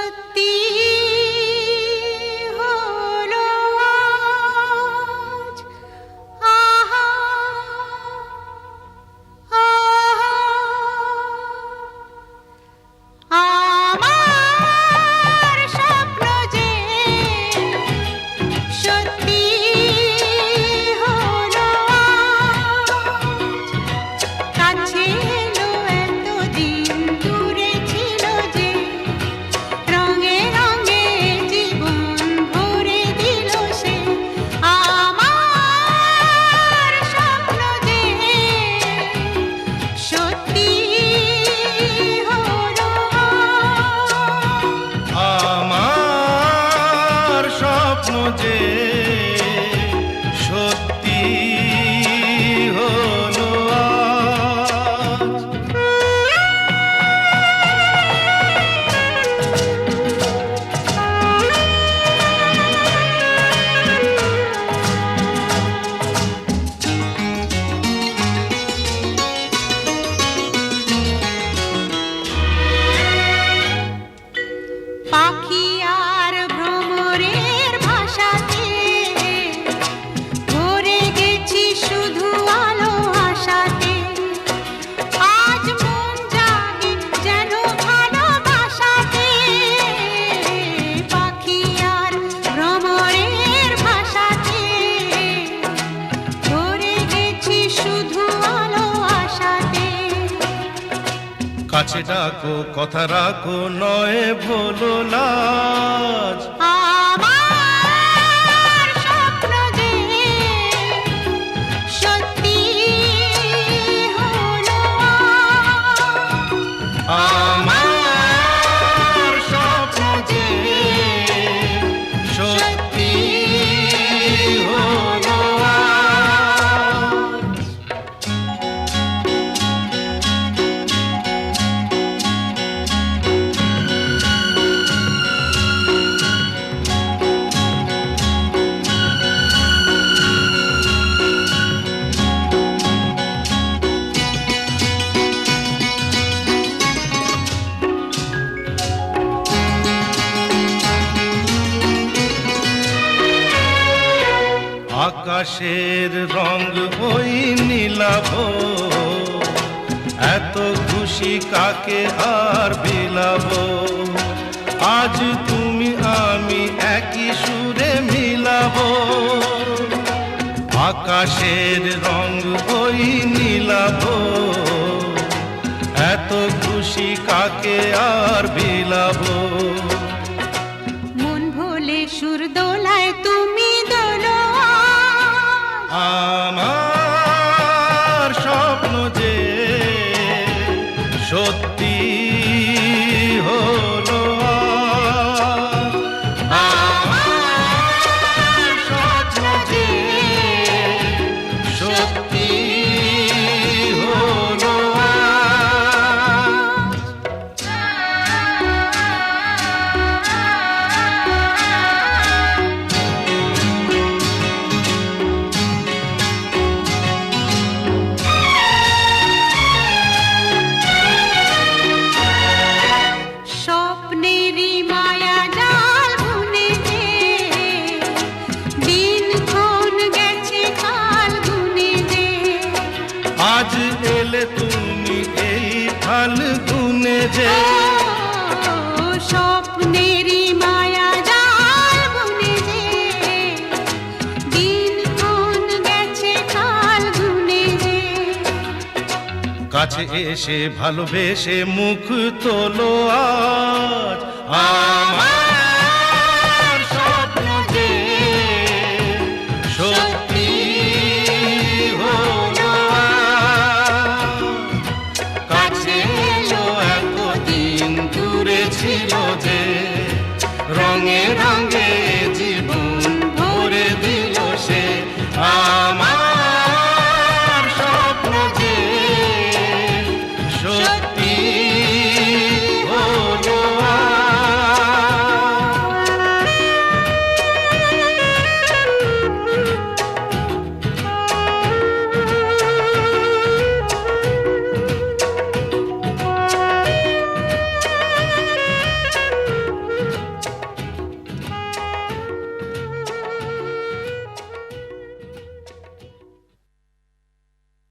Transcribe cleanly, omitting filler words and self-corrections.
সত্যি হলো আজ, আহা আহা, আমার স্বপ্ন যে সত্যি হলো আজ, কাছে এলো এতদিন দূরে ছিল যে, রঙে রঙে জীবন ভরে দিল সে। আমার স্বপ্ন যে সত্যি হলো আজ। আমার স্বপ্ন যে সত্যি হলো আজ। পাখি আর ভ্রমরের ভাষাতে ভরে গেছি শুধু আলো আশাতে। আজ মন জাগে যেন ভালোবাসাতে, পাখি আর ভ্রমরের ভাষাতে ভরে গেছি শুধু আলো আশাতে। কাছে ডাকো কথা রাখো নয় ভোলো লাজ। আমার স্বপ্ন যে সত্যি হলো আজ। আমার স্বপ্ন যে সত্যি হলো আজ। আকাশের রং ওই নীলাভ, এত খুশি কাকে আর বিলাবো। আজ তুমি আমি একই সুরে মিলাবো। আকাশের রং ওই নীলাভ, এত খুশি কাকে আর বিলাবো। মন ভোলে সুর দোলায় তুমি দোলো আজ। আমার স্বপ্ন যে সত্যি হলো আজ। আমার স্বপ্ন যে সত্যি হলো আজ। স্বপ্নেরই মায়া জাল বুনে যে, দিনক্ষণ গেছে কাল গুনে যে। আজ এলে তুমি এই ফাল্গুনে যে, ও স্বপ্নেরই মায়া জাল বুনে যে, দিনক্ষণ গেছে কাল গুনে যে। কাছে এসে ভালোবেসে মুখ তোলো আজ।